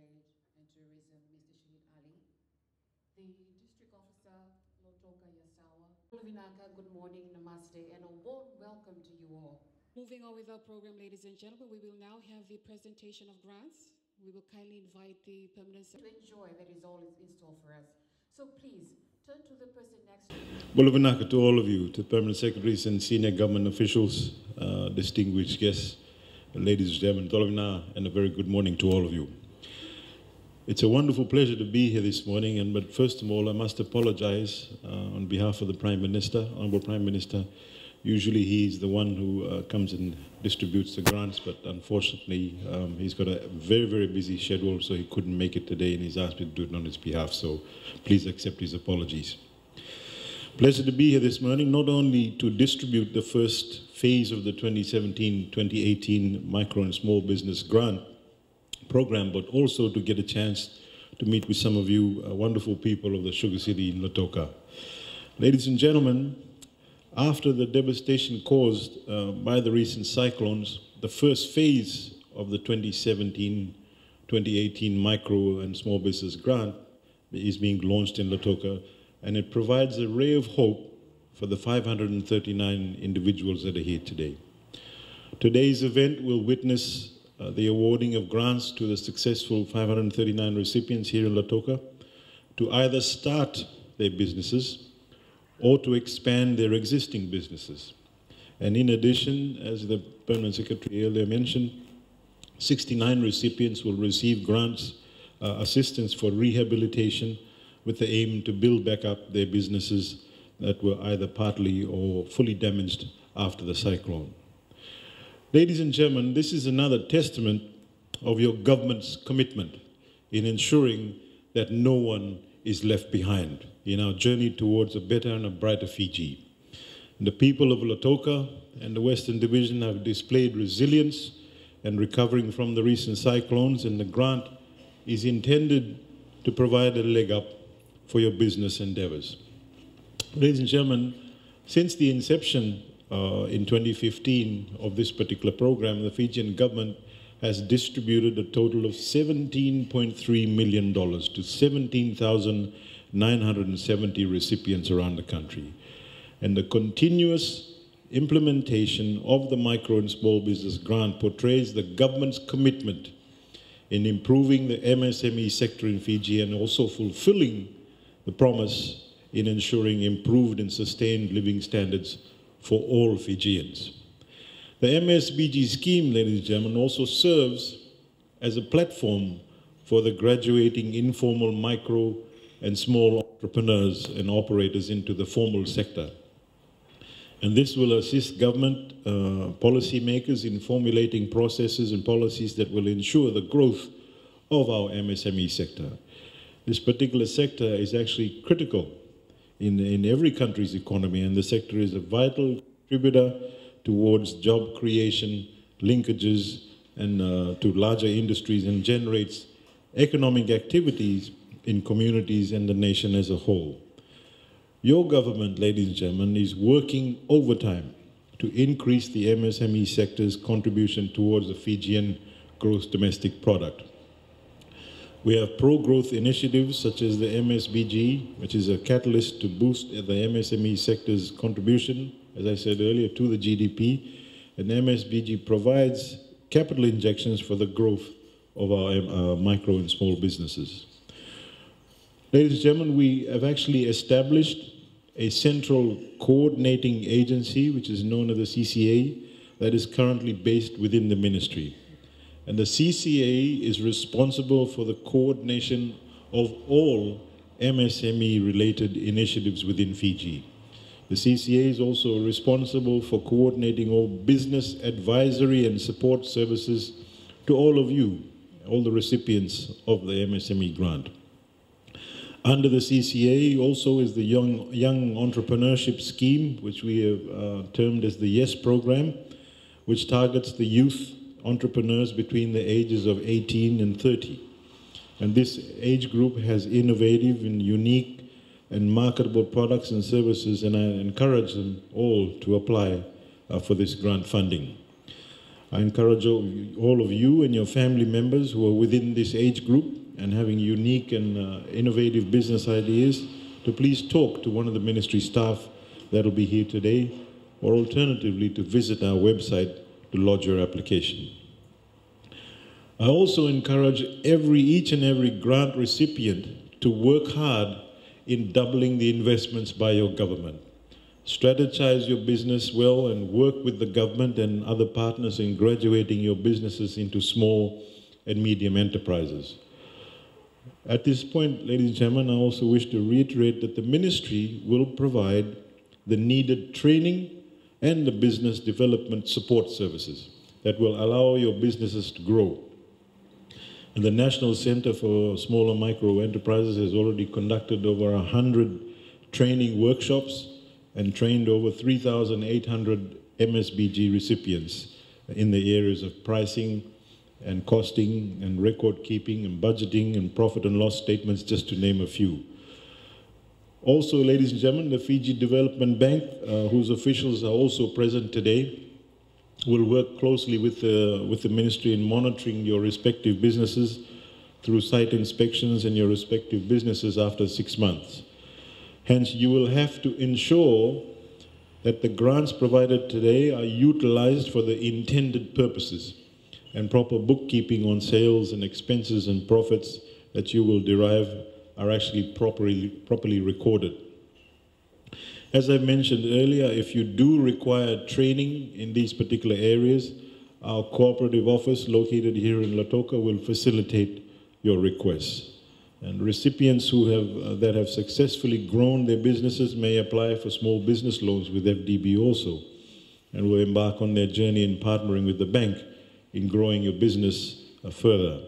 Trade and Tourism, Mr. Shahid Ali, the District Officer, Lautoka Yasawa. Good morning, namaste, and a warm welcome to you all. Moving on with our program, ladies and gentlemen, we will now have the presentation of grants. We will kindly invite the permanent secretary to enjoy that is all in store for us. So please, turn to the person next to you. To all of you, to permanent secretaries and senior government officials, distinguished guests, ladies and gentlemen, and a very good morning to all of you. It's a wonderful pleasure to be here this morning, but first of all, I must apologize on behalf of the Prime Minister, Honorable Prime Minister. Usually he's the one who comes and distributes the grants, but unfortunately he's got a very, very busy schedule, so he couldn't make it today, and he's asked me to do it on his behalf, so please accept his apologies. Pleasure to be here this morning, not only to distribute the first phase of the 2017-2018 Micro and Small Business Grant Program, but also to get a chance to meet with some of you wonderful people of the Sugar City in Lautoka. Ladies and gentlemen, after the devastation caused by the recent cyclones, the first phase of the 2017-2018 Micro and Small Business Grant is being launched in Lautoka, and it provides a ray of hope for the 539 individuals that are here today. Today's event will witness the awarding of grants to the successful 539 recipients here in Lautoka to either start their businesses or to expand their existing businesses. And in addition, as the Permanent Secretary earlier mentioned, 69 recipients will receive grants, assistance for rehabilitation, with the aim to build back up their businesses that were either partly or fully damaged after the cyclone. Ladies and gentlemen, this is another testament of your government's commitment in ensuring that no one is left behind in our journey towards a better and a brighter Fiji. And the people of Lautoka and the Western Division have displayed resilience and recovering from the recent cyclones, and the grant is intended to provide a leg up for your business endeavors. Ladies and gentlemen, since the inception in 2015 of this particular program, the Fijian government has distributed a total of $17.3 million to 17,970 recipients around the country. And the continuous implementation of the Micro and Small Business Grant portrays the government's commitment in improving the MSME sector in Fiji and also fulfilling the promise in ensuring improved and sustained living standards for all Fijians. The MSBG scheme, ladies and gentlemen, also serves as a platform for the graduating informal micro and small entrepreneurs and operators into the formal sector. And this will assist government policymakers in formulating processes and policies that will ensure the growth of our MSME sector. This particular sector is actually critical in every country's economy, and the sector is a vital contributor towards job creation, linkages, and to larger industries, and generates economic activities in communities and the nation as a whole. Your government, ladies and gentlemen, is working overtime to increase the MSME sector's contribution towards the Fijian gross domestic product. We have pro-growth initiatives such as the MSBG, which is a catalyst to boost the MSME sector's contribution, as I said earlier, to the GDP. And MSBG provides capital injections for the growth of our micro and small businesses. Ladies and gentlemen, we have actually established a central coordinating agency, which is known as the CCA, that is currently based within the ministry. And the CCA is responsible for the coordination of all MSME-related initiatives within Fiji. The CCA is also responsible for coordinating all business advisory and support services to all of you, all the recipients of the MSME grant. Under the CCA also is the Young Entrepreneurship Scheme, which we have termed as the YES program, which targets the youth entrepreneurs between the ages of 18 and 30. And this age group has innovative and unique and marketable products and services, and I encourage them all to apply for this grant funding. I encourage all of you and your family members who are within this age group and having unique and innovative business ideas to please talk to one of the ministry staff that will be here today, or alternatively to visit our website to lodge your application. I also encourage each and every grant recipient to work hard in doubling the investments by your government. Strategize your business well and work with the government and other partners in graduating your businesses into small and medium enterprises. At this point, ladies and gentlemen, I also wish to reiterate that the ministry will provide the needed training and the business development support services that will allow your businesses to grow. And the National Center for Small and Micro Enterprises has already conducted over 100 training workshops and trained over 3,800 MSBG recipients in the areas of pricing and costing and record keeping and budgeting and profit and loss statements, just to name a few. Also, ladies and gentlemen, the Fiji Development Bank, whose officials are also present today, will work closely with the ministry in monitoring your respective businesses through site inspections and your respective businesses after 6 months. Hence, you will have to ensure that the grants provided today are utilized for the intended purposes, and proper bookkeeping on sales and expenses and profits that you will derive are actually properly recorded. As I mentioned earlier, if you do require training in these particular areas, our cooperative office located here in Lautoka will facilitate your requests. And recipients that have successfully grown their businesses may apply for small business loans with FDB also, and will embark on their journey in partnering with the bank in growing your business further.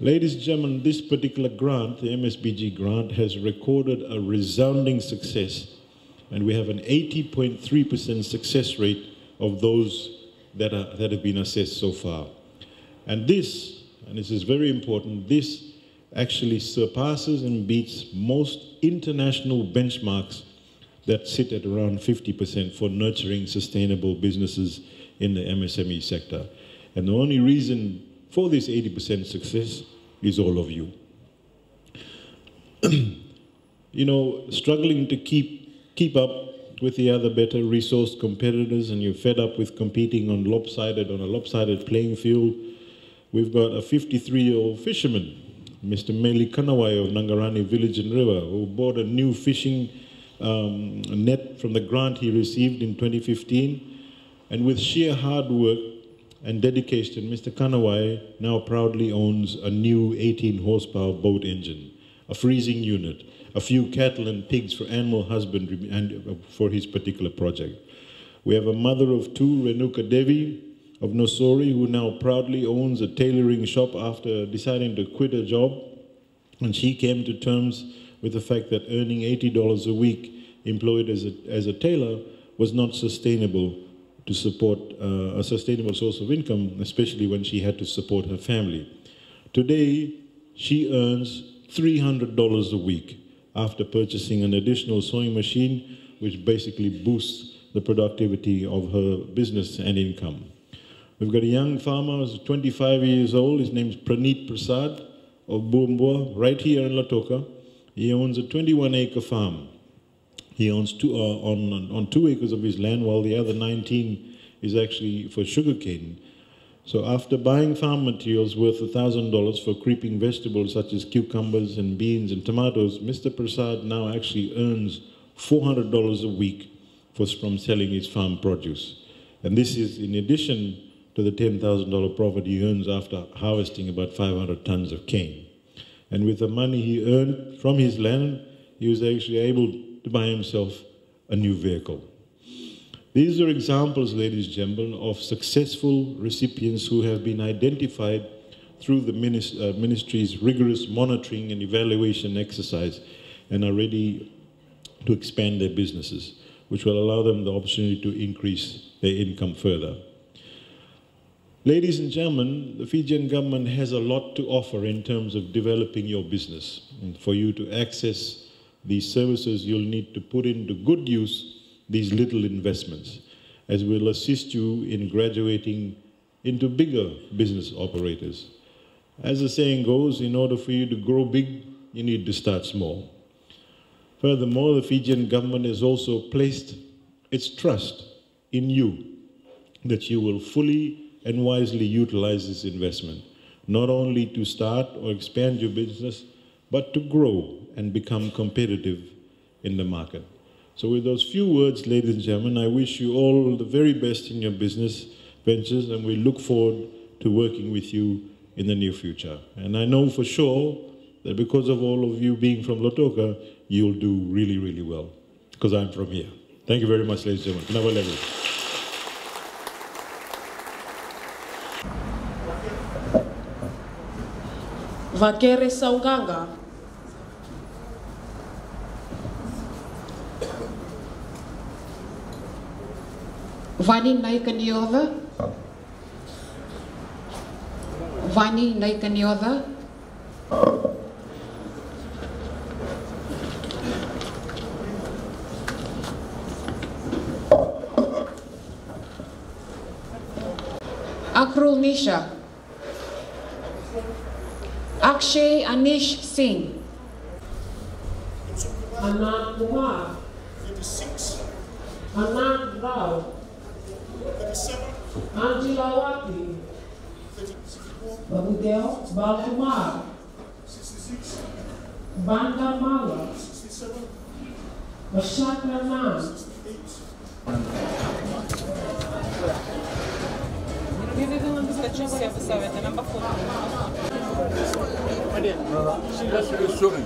Ladies and gentlemen, this particular grant, the MSBG grant, has recorded a resounding success, and we have an 80.3% success rate of those that have been assessed so far. And this is very important, this actually surpasses and beats most international benchmarks that sit at around 50% for nurturing sustainable businesses in the MSME sector. And the only reason for this 80% success is all of you. You know, struggling to keep up with the other better resourced competitors, and you're fed up with competing on a lopsided playing field. We've got a 53-year-old fisherman, Mr. Meli Kanawai of Nangarani Village and River, who bought a new fishing net from the grant he received in 2015. And with sheer hard work and dedication, Mr. Kanawai now proudly owns a new 18-horsepower boat engine, a freezing unit, a few cattle and pigs for animal husbandry and for his particular project. We have a mother of two, Renuka Devi of Nosori, who now proudly owns a tailoring shop after deciding to quit her job. And she came to terms with the fact that earning $80 a week employed as a tailor was not sustainable to support a sustainable source of income, especially when she had to support her family. Today, she earns $300 a week after purchasing an additional sewing machine, which basically boosts the productivity of her business and income. We've got a young farmer who's 25 years old. His name's Praneet Prasad of Bumbua, right here in Lautoka. He owns a 21-acre farm. He owns on 2 acres of his land, while the other 19 is actually for sugarcane. So after buying farm materials worth $1,000 for creeping vegetables such as cucumbers and beans and tomatoes, Mr. Prasad now actually earns $400 a week from selling his farm produce. And this is in addition to the $10,000 profit he earns after harvesting about 500 tons of cane. And with the money he earned from his land, he was actually able to buy himself a new vehicle. These are examples, ladies and gentlemen, of successful recipients who have been identified through the ministry's rigorous monitoring and evaluation exercise and are ready to expand their businesses, which will allow them the opportunity to increase their income further. Ladies and gentlemen, the Fijian government has a lot to offer in terms of developing your business. And for you to access these services, you'll need to put into good use these little investments. as we'll assist you in graduating into bigger business operators. As the saying goes, in order for you to grow big, you need to start small. Furthermore, the Fijian government has also placed its trust in you, that you will fully and wisely utilize this investment, not only to start or expand your business, but to grow and become competitive in the market. So with those few words, ladies and gentlemen, I wish you all the very best in your business ventures, and we look forward to working with you in the near future. And I know for sure that because of all of you being from Lautoka, you'll do really, really well, because I'm from here. Thank you very much, ladies and gentlemen. Never level. Vakere Sauganga. Vani Naikaniotha. Vani Naikaniotha. Akrul Nisha. Akshay Anish Singh. Anand Kumar. 36. Anand Rao. 37. Angela Wati. 34. Babudeo Balkumar. 66. Banda Mala. 67. Bashat Raman. 68. Sorry.